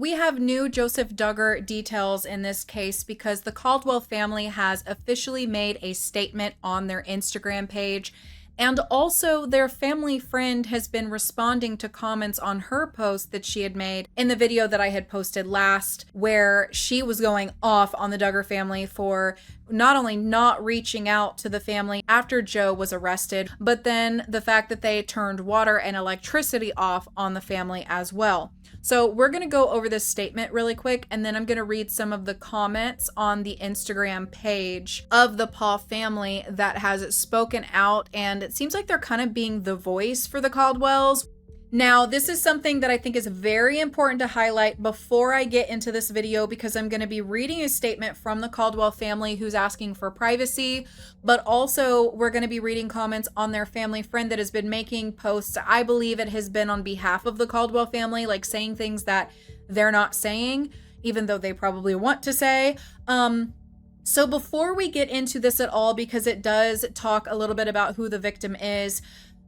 We have new Joseph Duggar details in this case because the Caldwell family has officially made a statement on their Instagram page. And also, their family friend has been responding to comments on her post that she had made in the video that I had posted last, where she was going off on the Duggar family for not only not reaching out to the family after Joe was arrested, but then the fact that they turned water and electricity off on the family as well. So we're going to go over this statement really quick, and then I'm going to read some of the comments on the Instagram page of the Paul family that has spoken out, and it seems like they're kind of being the voice for the Caldwells. Now, this is something that I think is very important to highlight before I get into this video, because I'm going to be reading a statement from the Caldwell family who's asking for privacy, but also we're going to be reading comments on their family friend that has been making posts. I believe it has been on behalf of the Caldwell family, like saying things that they're not saying, even though they probably want to say. So before we get into this at all, because it does talk a little bit about who the victim is,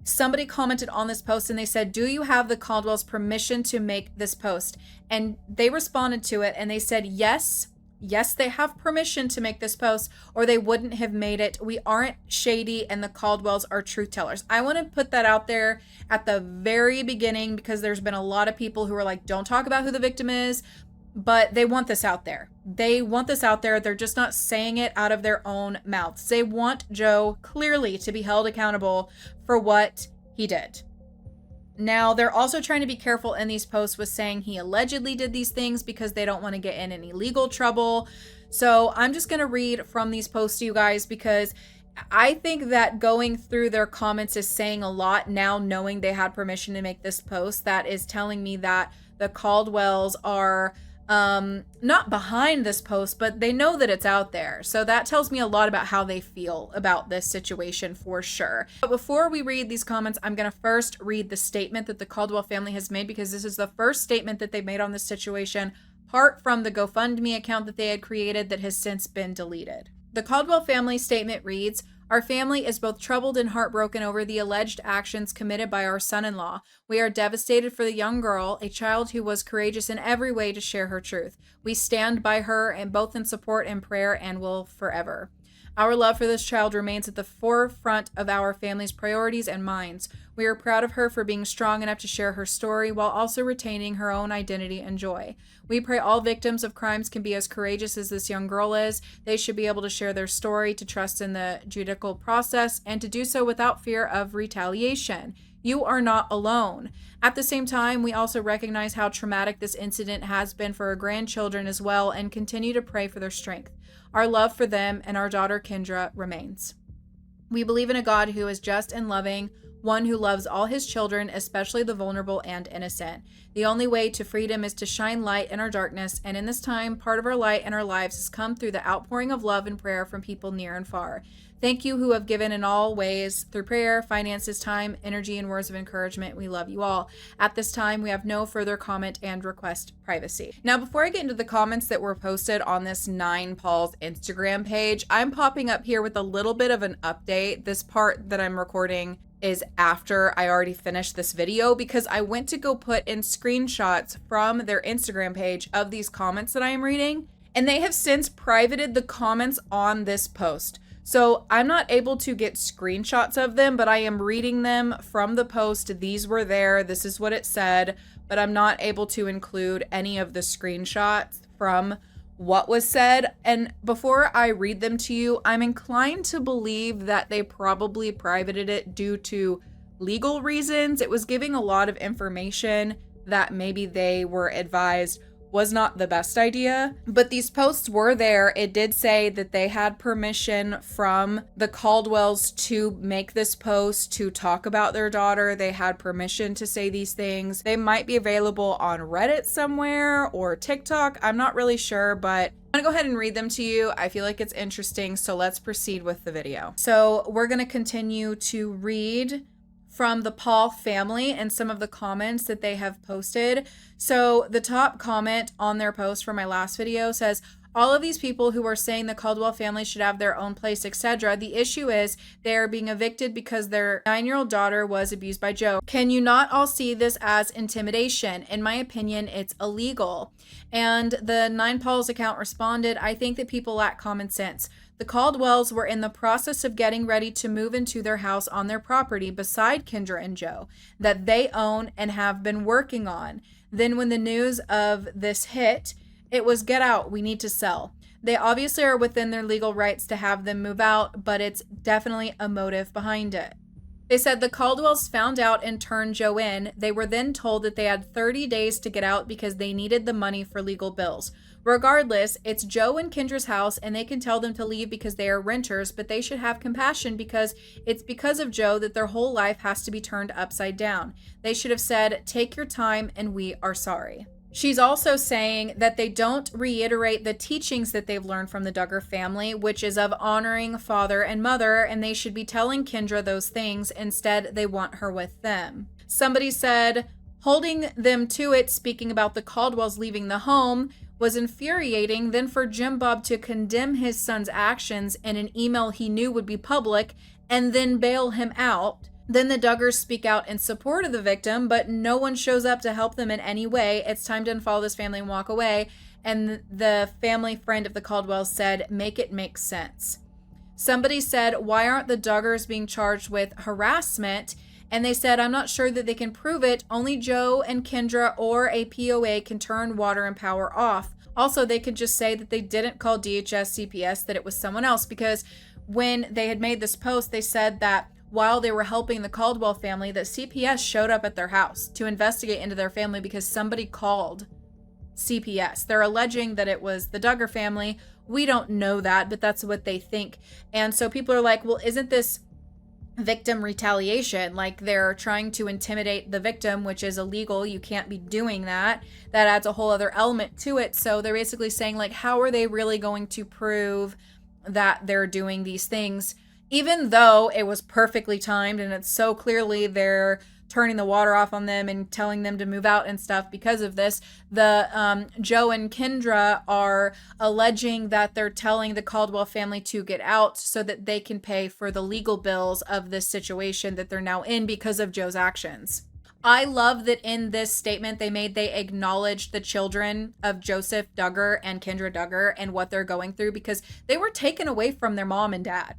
somebody commented on this post and they said, "Do you have the Caldwell's permission to make this post?" And they responded to it and they said, yes, they have permission to make this post, or they wouldn't have made it. We aren't shady and the Caldwells are truth tellers. I want to put that out there at the very beginning, because there's been a lot of people who are like, don't talk about who the victim is, but they want this out there. They want this out there. They're just not saying it out of their own mouths. They want Joe clearly to be held accountable for what he did. Now, they're also trying to be careful in these posts with saying he allegedly did these things because they don't want to get in any legal trouble. So I'm just going to read from these posts to you guys, because I think that going through their comments is saying a lot now, knowing they had permission to make this post. That is telling me that the Caldwells are not behind this post, but they know that it's out there. So that tells me a lot about how they feel about this situation for sure. But before we read these comments, I'm going to first read the statement that the Caldwell family has made, because this is the first statement that they made on this situation, apart from the GoFundMe account that they had created that has since been deleted. The Caldwell family statement reads, "Our family is both troubled and heartbroken over the alleged actions committed by our son-in-law. We are devastated for the young girl, a child who was courageous in every way to share her truth. We stand by her, and both in support and prayer, and will forever. Our love for this child remains at the forefront of our family's priorities and minds. We are proud of her for being strong enough to share her story while also retaining her own identity and joy. We pray all victims of crimes can be as courageous as this young girl is. They should be able to share their story, to trust in the judicial process, and to do so without fear of retaliation. You are not alone. At the same time, we also recognize how traumatic this incident has been for our grandchildren as well, and continue to pray for their strength. Our love for them and our daughter Kendra remains. We believe in a God who is just and loving, one who loves all his children, especially the vulnerable and innocent. The only way to freedom is to shine light in our darkness, and in this time, part of our light in our lives has come through the outpouring of love and prayer from people near and far. Thank you who have given in all ways through prayer, finances, time, energy, and words of encouragement. We love you all. At this time, we have no further comment and request privacy." Now, before I get into the comments that were posted on this 9 Paul's Instagram page, I'm popping up here with a little bit of an update. This part that I'm recording is after I already finished this video, because I went to go put in screenshots from their Instagram page of these comments that I am reading, and they have since privated the comments on this post. So I'm not able to get screenshots of them, but I am reading them from the post. These were there. This is what it said, but I'm not able to include any of the screenshots from what was said. And before I read them to you, I'm inclined to believe that they probably privated it due to legal reasons. It was giving a lot of information that maybe they were advised was not the best idea, but these posts were there. It did say that they had permission from the Caldwells to make this post, to talk about their daughter. They had permission to say these things. They might be available on Reddit somewhere or TikTok. I'm not really sure, but I'm gonna go ahead and read them to you. I feel like it's interesting, so let's proceed with the video. So we're gonna continue to read from the Paul family and some of the comments that they have posted. So the top comment on their post from my last video says, All of these people who are saying the Caldwell family should have their own place, etc., the issue is they are being evicted because their 9-year-old daughter was abused by Joe. Can you not all see this as intimidation? In my opinion, it's illegal. And the 9Paul's account responded, I think that people lack common sense. The Caldwells were in the process of getting ready to move into their house on their property beside Kendra and Joe that they own and have been working on. Then when the news of this hit, it was get out, we need to sell. They obviously are within their legal rights to have them move out, but it's definitely a motive behind it. They said the Caldwells found out and turned Joe in. They were then told that they had 30 days to get out because they needed the money for legal bills. Regardless, it's Joe and Kendra's house and they can tell them to leave because they are renters, but they should have compassion because it's because of Joe that their whole life has to be turned upside down. They should have said, take your time and we are sorry. She's also saying that they don't reiterate the teachings that they've learned from the Duggar family, which is of honoring father and mother, and they should be telling Kendra those things. Instead, they want her with them. Somebody said, holding them to it, speaking about the Caldwells leaving the home, was infuriating. Then for Jim Bob to condemn his son's actions in an email he knew would be public and then bail him out. Then the Duggars speak out in support of the victim, but no one shows up to help them in any way. It's time to unfollow this family and walk away. And the family friend of the Caldwells said, make it make sense. Somebody said, why aren't the Duggars being charged with harassment? And they said, I'm not sure that they can prove it. Only Joe and Kendra or a POA can turn water and power off. Also, they could just say that they didn't call DHS CPS, that it was someone else, because when they had made this post, they said that while they were helping the Caldwell family, that CPS showed up at their house to investigate into their family because somebody called CPS. They're alleging that it was the Duggar family. We don't know that, but that's what they think. And so people are like, well, isn't this victim retaliation? Like they're trying to intimidate the victim, which is illegal. You can't be doing that. That adds a whole other element to it. So they're basically saying, like, how are they really going to prove that they're doing these things? Even though it was perfectly timed and it's so clearly they're turning the water off on them and telling them to move out and stuff because of this, the Joe and Kendra are alleging that they're telling the Caldwell family to get out so that they can pay for the legal bills of this situation that they're now in because of Joe's actions. I love that in this statement they acknowledged the children of Joseph Duggar and Kendra Duggar and what they're going through because they were taken away from their mom and dad.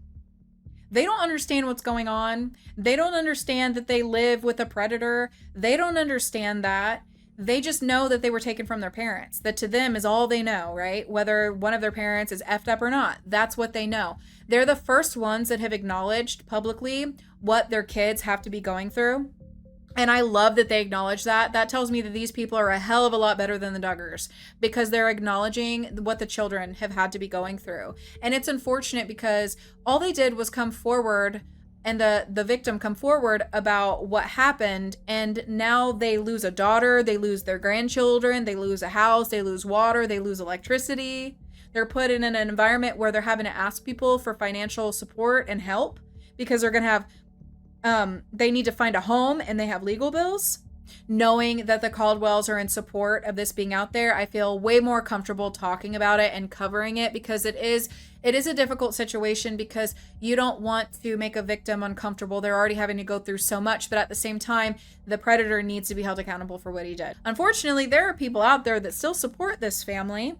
They don't understand what's going on. They don't understand that they live with a predator. They don't understand that. They just know that they were taken from their parents. That to them is all they know, right? Whether one of their parents is effed up or not. That's what they know. They're the first ones that have acknowledged publicly what their kids have to be going through. And I love that they acknowledge that. That tells me that these people are a hell of a lot better than the Duggars because they're acknowledging what the children have had to be going through. And it's unfortunate because all they did was come forward and the victim come forward about what happened. And now they lose a daughter, they lose their grandchildren, they lose a house, they lose water, they lose electricity. They're put in an environment where they're having to ask people for financial support and help because they're going to have they need to find a home and they have legal bills. Knowing that the Caldwells are in support of this being out there, I feel way more comfortable talking about it and covering it because it is a difficult situation because you don't want to make a victim uncomfortable. They're already having to go through so much, but at the same time, the predator needs to be held accountable for what he did. Unfortunately, there are people out there that still support this family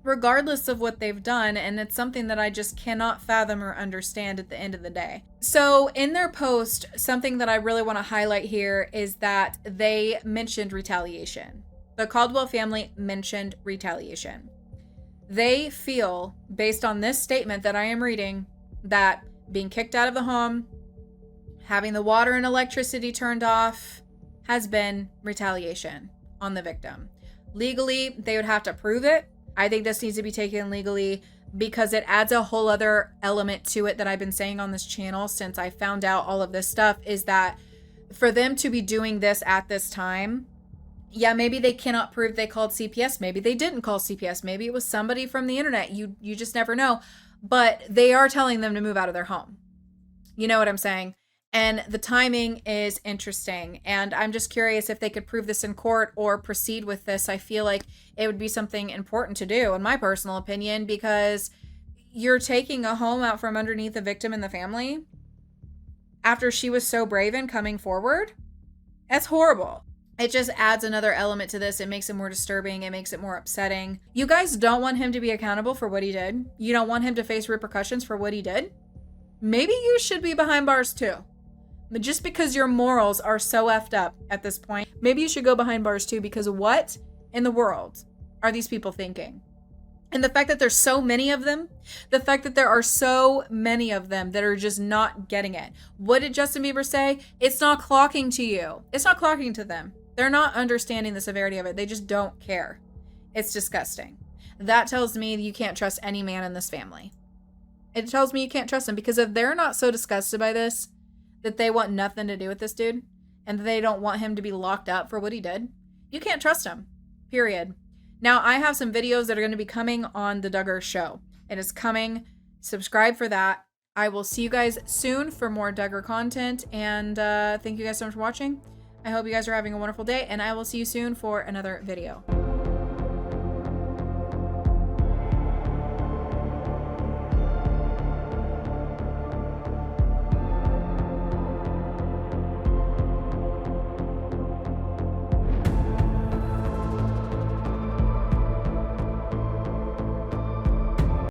regardless of what they've done, and it's something that I just cannot fathom or understand at the end of the day. So in their post, something that I really want to highlight here is that they mentioned retaliation. The Caldwell family mentioned retaliation. They feel, based on this statement that I am reading, that being kicked out of the home, having the water and electricity turned off, has been retaliation on the victim. Legally, they would have to prove it. I think this needs to be taken legally because it adds a whole other element to it that I've been saying on this channel since I found out all of this stuff, is that for them to be doing this at this time, yeah, maybe they cannot prove they called CPS. Maybe they didn't call CPS. Maybe it was somebody from the internet. You just never know. But they are telling them to move out of their home. You know what I'm saying? And the timing is interesting. And I'm just curious if they could prove this in court or proceed with this. I feel like it would be something important to do, in my personal opinion, because you're taking a home out from underneath the victim and the family after she was so brave in coming forward. That's horrible. It just adds another element to this. It makes it more disturbing. It makes it more upsetting. You guys don't want him to be accountable for what he did. You don't want him to face repercussions for what he did. Maybe you should be behind bars too. But just because your morals are so effed up at this point, maybe you should go behind bars too, because what in the world are these people thinking? And the fact that there's so many of them, the fact that there are so many of them that are just not getting it. What did Justin Bieber say? It's not clocking to you. It's not clocking to them. They're not understanding the severity of it. They just don't care. It's disgusting. That tells me that you can't trust any man in this family. It tells me you can't trust them, because if they're not so disgusted by this, that they want nothing to do with this dude, and they don't want him to be locked up for what he did, you can't trust him, period. Now, I have some videos that are going to be coming on the Duggar show. It is coming. Subscribe for that. I will see you guys soon for more Duggar content, and thank you guys so much for watching. I hope you guys are having a wonderful day, and I will see you soon for another video.